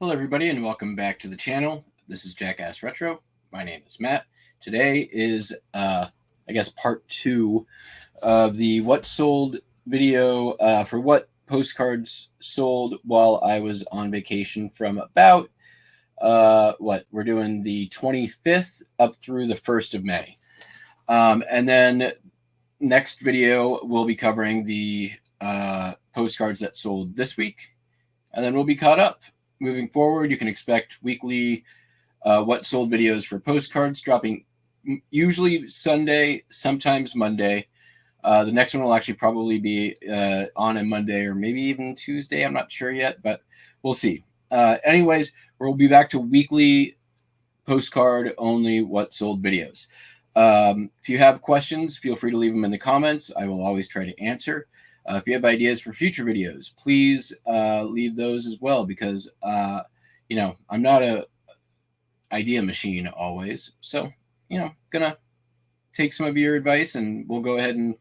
Hello everybody and welcome back to the channel. This is Jackass Retro. My name is Matt. Today is I guess part 2 of the what sold video for what postcards sold while I was on vacation from about we're doing the 25th up through the 1st of May. And then next video we'll be covering the postcards that sold this week, and then we'll be caught up. Moving forward, you can expect weekly what sold videos for postcards dropping usually Sunday, sometimes Monday. The next one will actually probably be on a Monday or maybe even Tuesday. I'm not sure yet, but we'll see. Anyways, we'll be back to weekly postcard only what sold videos. If you have questions, feel free to leave them in the comments. I will always try to answer. If you have ideas for future videos, please leave those as well, because I'm not a idea machine always. So gonna take some of your advice, and we'll go ahead and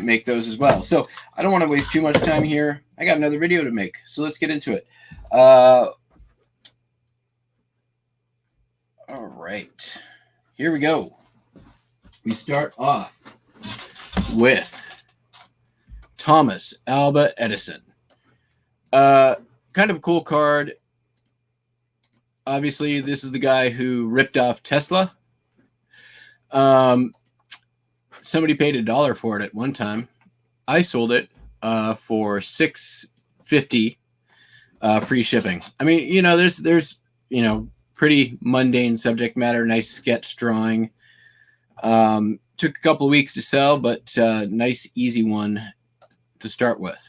make those as well. So I don't want to waste too much time here. I got another video to make, so let's get into it. All right, here we go. We start off with Thomas Alva Edison. Kind of a cool card. Obviously, this is the guy who ripped off Tesla. Somebody paid $1 for it at one time. I sold it for $6.50 free shipping. I mean, there's pretty mundane subject matter, nice sketch drawing. Took a couple of weeks to sell, but nice, easy one to start with.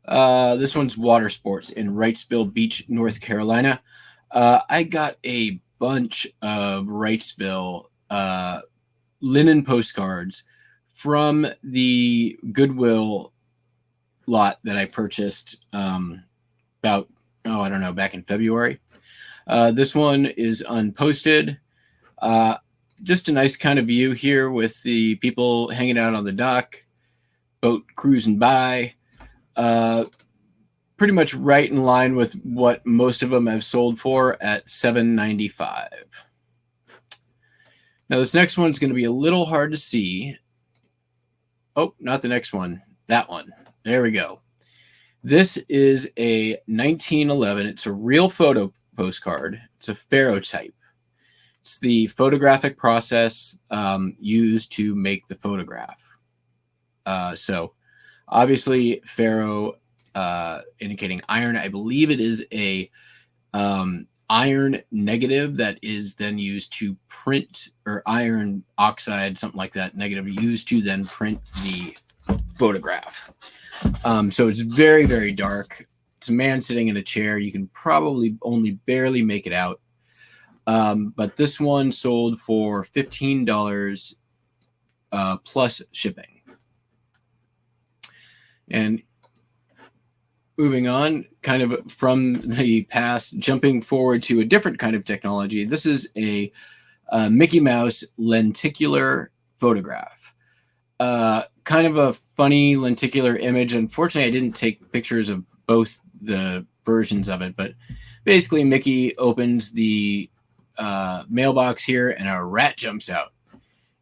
This one's water sports in Wrightsville Beach, North Carolina. I got a bunch of Wrightsville linen postcards from the Goodwill lot that I purchased back in February. This one is unposted. Just a nice kind of view here with the people hanging out on the dock, boat cruising by. Pretty much right in line with what most of them have sold for at $7.95. Now this next one's going to be a little hard to see. Oh, not the next one. That one. There we go. This is a 1911. It's a real photo postcard. It's a ferrotype. It's the photographic process used to make the photograph. So obviously ferro indicating iron. I believe it is a iron negative that is then used to print, or iron oxide, something like that, negative, used to then print the photograph. So it's very, very dark. It's a man sitting in a chair. You can probably only barely make it out. But this one sold for $15 plus shipping. And moving on, kind of from the past, jumping forward to a different kind of technology. This is a Mickey Mouse lenticular photograph. Kind of a funny lenticular image. Unfortunately, I didn't take pictures of both the versions of it, but basically Mickey opens the mailbox here and a rat jumps out.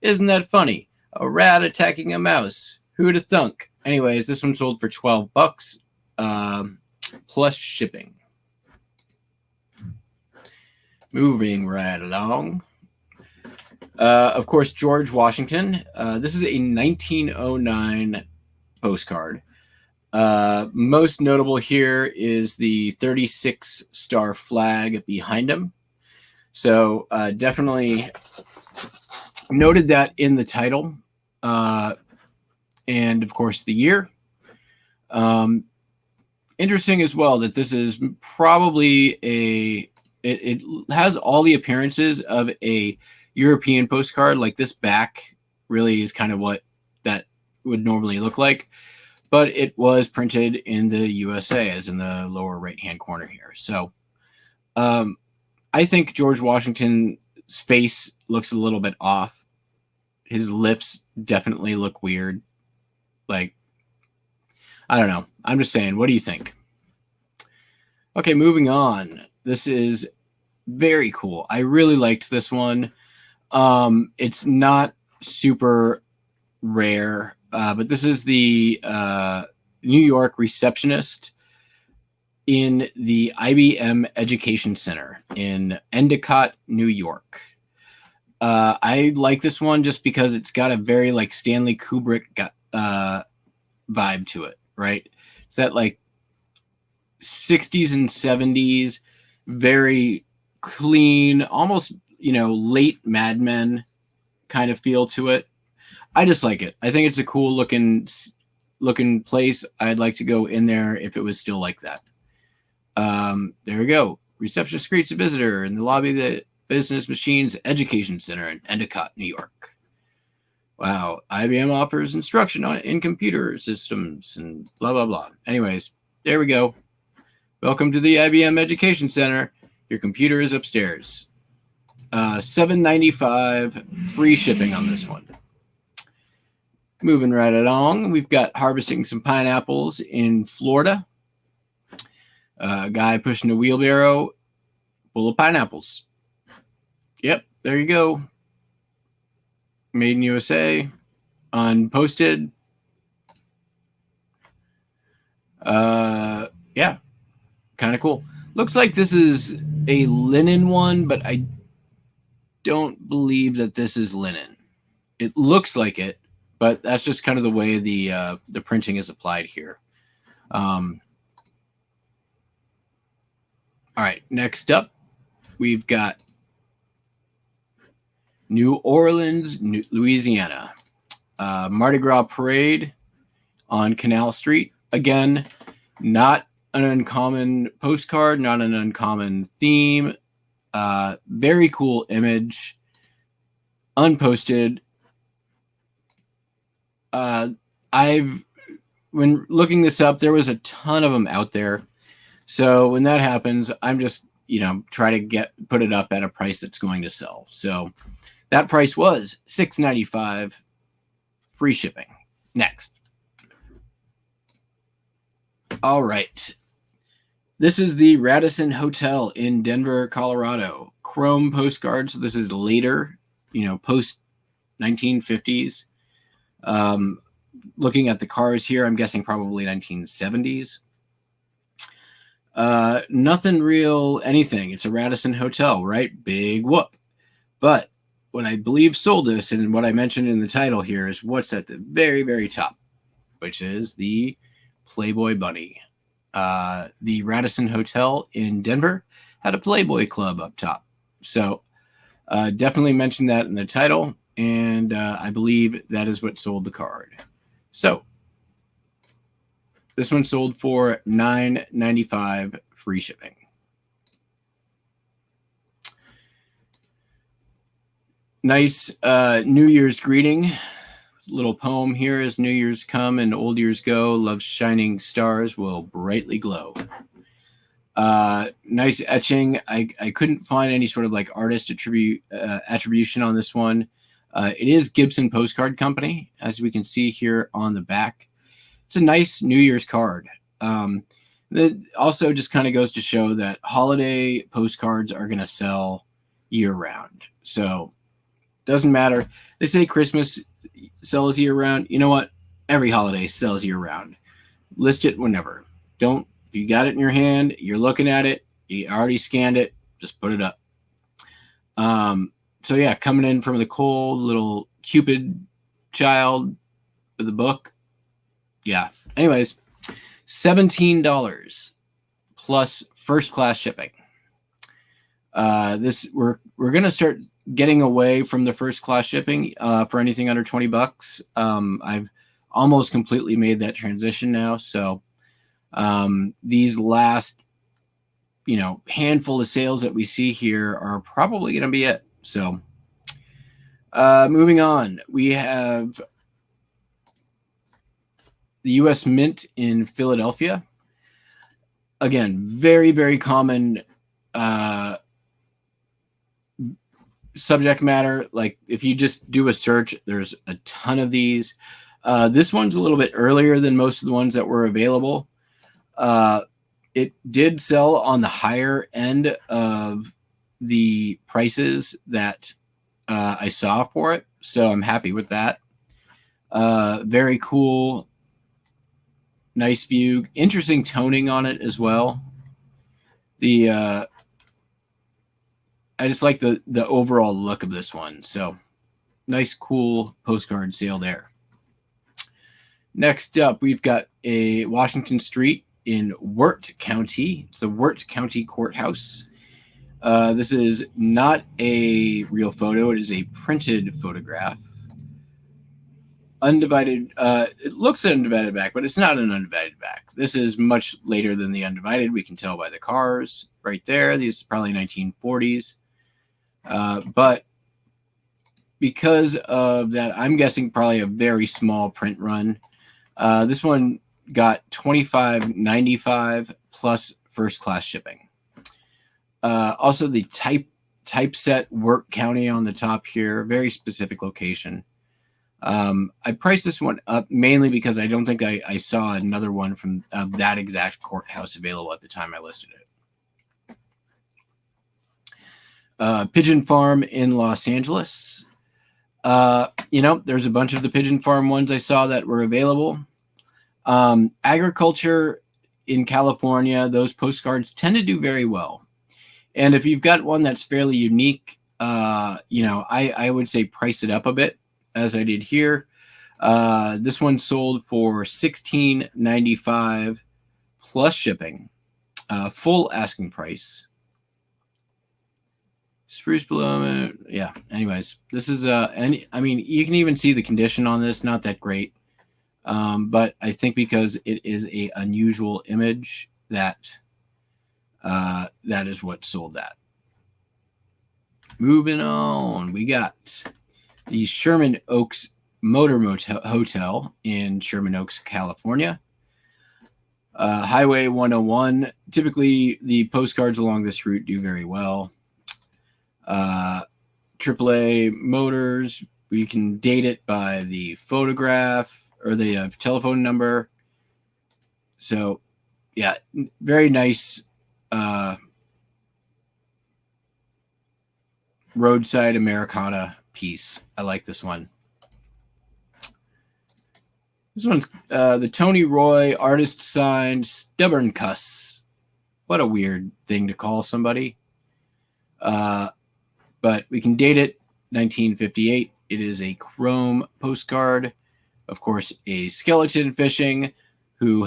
Isn't that funny? A rat attacking a mouse. Who'd have thunk? Anyways, this one sold for $12 plus shipping. Moving right along. Of course, George Washington. This is a 1909 postcard. Most notable here is the 36-star flag behind him. So definitely noted that in the title. And of course the year. Interesting as well that this is probably it has all the appearances of a European postcard. Like this back really is kind of what that would normally look like, but it was printed in the USA, as in the lower right hand corner here. So I think George Washington's face looks a little bit off. His lips definitely look weird. Like, I don't know. I'm just saying, what do you think? Okay, moving on. This is very cool. I really liked this one. It's not super rare, but this is the New York receptionist in the IBM Education Center in Endicott, New York. I like this one just because it's got a very like Stanley Kubrick vibe to it, right? It's that like 60s and 70s, very clean, almost, late Mad Men kind of feel to it. I just like it. I think it's a cool looking place. I'd like to go in there if it was still like that. There we go. Receptionist greets a visitor in the lobby of the Business Machines Education Center in Endicott, New York. Wow. IBM offers instruction in computer systems and blah, blah, blah. Anyways, there we go. Welcome to the IBM Education Center. Your computer is upstairs. $7.95 free shipping on this one. Moving right along, we've got harvesting some pineapples in Florida. A guy pushing a wheelbarrow full of pineapples. Yep, there you go. Made in USA, unposted. Yeah, kind of cool. Looks like this is a linen one, but I don't believe that this is linen. It looks like it, but that's just kind of the way the printing is applied here. All right, next up, we've got New Orleans, Louisiana. Mardi Gras Parade on Canal Street. Again, not an uncommon postcard, not an uncommon theme. Very cool image. Unposted. When looking this up, there was a ton of them out there. So when that happens, I'm just, try to put it up at a price that's going to sell. So that price was $6.95 free shipping. Next. All right. This is the Radisson Hotel in Denver, Colorado. Chrome postcards. This is later, post 1950s. Looking at the cars here, I'm guessing probably 1970s. Nothing real anything. It's a Radisson Hotel, right? Big whoop. But what I believe sold this, and what I mentioned in the title here, is what's at the very, very top, which is the Playboy Bunny. The Radisson Hotel in Denver had a Playboy Club up top. So definitely mentioned that in the title, and I believe that is what sold the card. So this one sold for $9.95 free shipping. Nice New Year's greeting. Little poem here: as New Year's come and old years go, love's shining stars will brightly glow. Nice etching. I couldn't find any sort of like artist attribution on this one. It is Gibson Postcard Company, as we can see here on the back. It's a nice New Year's card. That also just kind of goes to show that holiday postcards are going to sell year round. So doesn't matter. They say Christmas sells year round. You know what? Every holiday sells year round. List it whenever. If you got it in your hand, you're looking at it, you already scanned it, just put it up. So yeah, coming in from the cold, little Cupid child with a book. Yeah. Anyways, $17 plus first class shipping. We're gonna start getting away from the first class shipping for anything under $20. I've almost completely made that transition now. So these last handful of sales that we see here are probably going to be it. So moving on, we have the US Mint in Philadelphia. Again, very, very common subject matter. Like if you just do a search, there's a ton of these. This one's a little bit earlier than most of the ones that were available. It did sell on the higher end of the prices that I saw for it, so I'm happy with that. Very cool, nice view, interesting toning on it as well. I just like the overall look of this one. So nice, cool postcard sale there. Next up, we've got a Washington Street in Wirt County. It's the Wirt County Courthouse. This is not a real photo. It is a printed photograph. Undivided. It looks undivided back, but it's not an undivided back. This is much later than the undivided. We can tell by the cars right there. These are probably 1940s. But because of that, I'm guessing probably a very small print run. This one got $25.95 plus first class shipping. Also, the typeset Wirt County on the top here, very specific location. I priced this one up mainly because I don't think I saw another one from that exact courthouse available at the time I listed it. Pigeon Farm in Los Angeles. There's a bunch of the Pigeon Farm ones I saw that were available. Agriculture in California, those postcards tend to do very well. And if you've got one that's fairly unique, I would say price it up a bit, as I did here. This one sold for $16.95 plus shipping, full asking price. Spruce below, yeah. Anyways, this is you can even see the condition on this, not that great. But I think because it is a unusual image that is what sold that. Moving on, we got the Sherman Oaks Motor Hotel in Sherman Oaks, California. Highway 101. Typically, the postcards along this route do very well. AAA Motors. We can date it by the photograph or the telephone number. So, yeah, very nice roadside Americana piece. I like this one. This one's the Tony Roy artist signed Stubborn Cuss. What a weird thing to call somebody. But we can date it 1958. It is a chrome postcard. Of course, a skeleton fishing who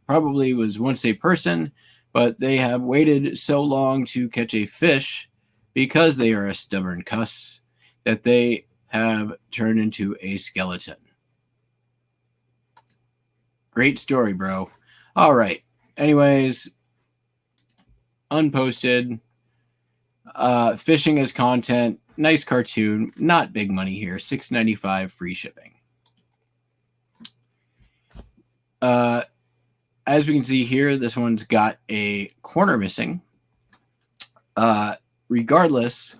probably was once a person, but they have waited so long to catch a fish because they are a stubborn cuss that they have turned into a skeleton. Great story, bro. All right. Anyways, unposted. Fishing as content. Nice cartoon. Not big money here. $6.95 free shipping. As we can see here, this one's got a corner missing. Regardless,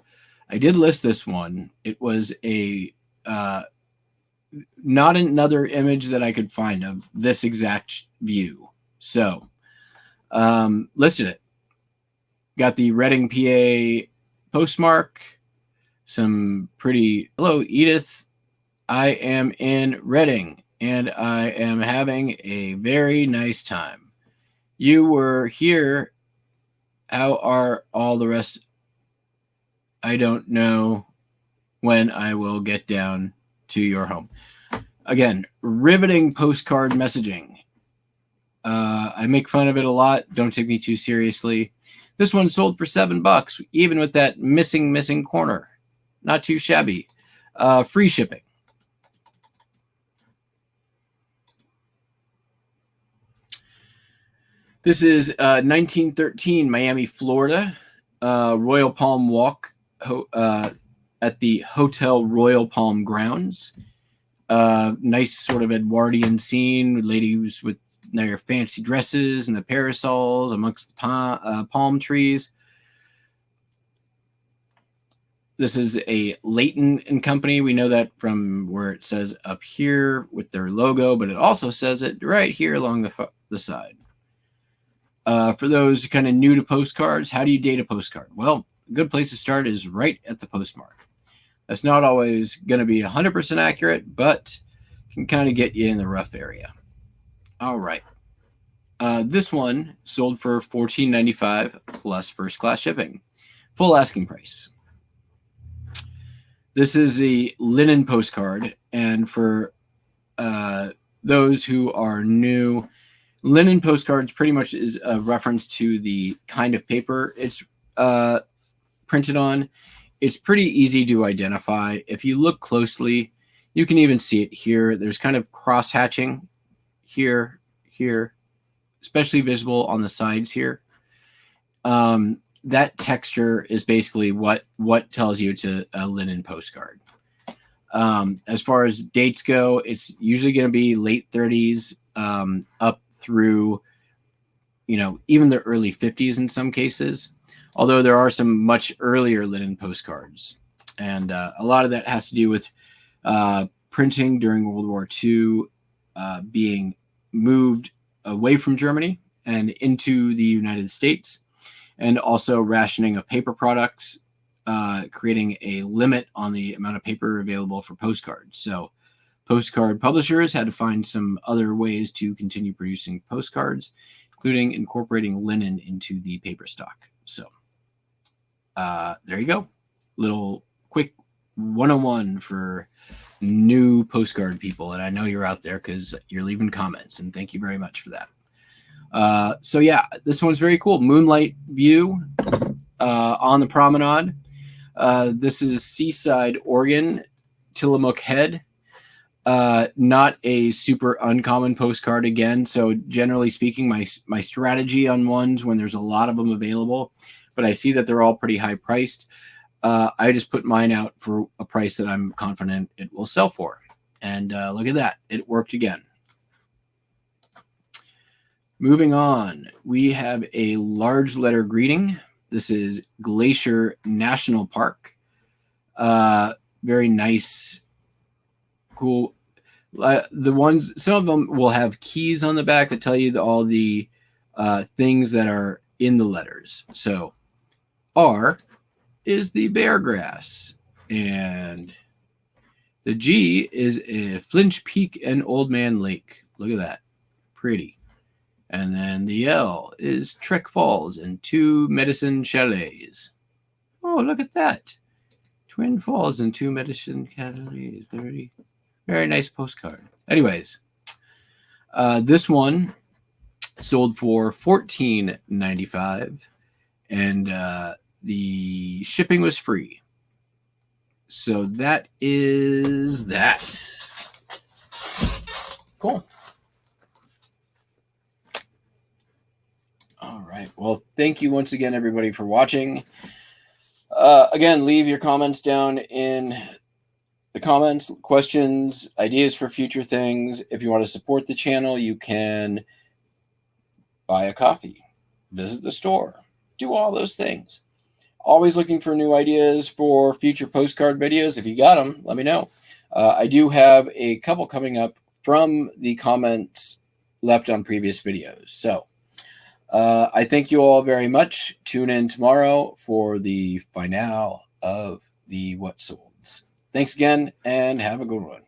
I did list this one. It was a not another image that I could find of this exact view. So, listed it. Got the Reading, PA postmark. Some pretty, hello, Edith. I am in Reading, and I am having a very nice time. You were here. How are all the rest? I don't know when I will get down to your home. Again, riveting postcard messaging. I make fun of it a lot. Don't take me too seriously. This one sold for $7, even with that missing corner. Not too shabby. Free shipping. This is 1913 Miami, Florida. Royal Palm Walk at the Hotel Royal Palm grounds. Nice sort of Edwardian scene with ladies with their fancy dresses and the parasols amongst the palm trees. This is a Leighton and Company. We know that from where it says up here with their logo, but it also says it right here along the side. For those kind of new to postcards, how do you date a postcard? Well, a good place to start is right at the postmark. That's not always going to be 100% accurate, but can kind of get you in the rough area. All right. This one sold for $14.95 plus first class shipping. Full asking price. This is the linen postcard, and for those who are new, linen postcards pretty much is a reference to the kind of paper it's printed on. It's pretty easy to identify. If you look closely, you can even see it here. There's kind of cross hatching here, especially visible on the sides here. That texture is basically what tells you it's a linen postcard. As far as dates go, it's usually going to be late 30s up through, even the early 50s in some cases, although there are some much earlier linen postcards. And a lot of that has to do with printing during World War II being moved away from Germany and into the United States, and also rationing of paper products, creating a limit on the amount of paper available for postcards. So postcard publishers had to find some other ways to continue producing postcards, including incorporating linen into the paper stock. So there you go. Little quick 101 for new postcard people. And I know you're out there because you're leaving comments, and thank you very much for that. So yeah, this one's very cool. Moonlight view on the promenade. This is Seaside, Oregon, Tillamook Head. Not a super uncommon postcard again. So generally speaking, my strategy on ones when there's a lot of them available, but I see that they're all pretty high priced. I just put mine out for a price that I'm confident it will sell for. And look at that. It worked again. Moving on, we have a large letter greeting. This is Glacier National Park. Very nice, cool. The ones, some of them will have keys on the back that tell you all the things that are in the letters. So R is the bear grass, and the G is a Flinch Peak and Old Man Lake. Look at that. Pretty. And then the L is Trek Falls and 2 Medicine Chalets. Oh, look at that. Twin Falls and 2 Medicine Chalets. Very, very nice postcard. Anyways, this one sold for $14.95, and the shipping was free. So that is that. Cool. All right. Well, thank you once again, everybody, for watching. Again, leave your comments down in the comments, questions, ideas for future things. If you want to support the channel, you can buy a coffee, visit the store, do all those things. Always looking for new ideas for future postcard videos. If you got them, let me know. I do have a couple coming up from the comments left on previous videos. So I thank you all very much. Tune in tomorrow for the finale of the What Solds. Thanks again, and have a good one.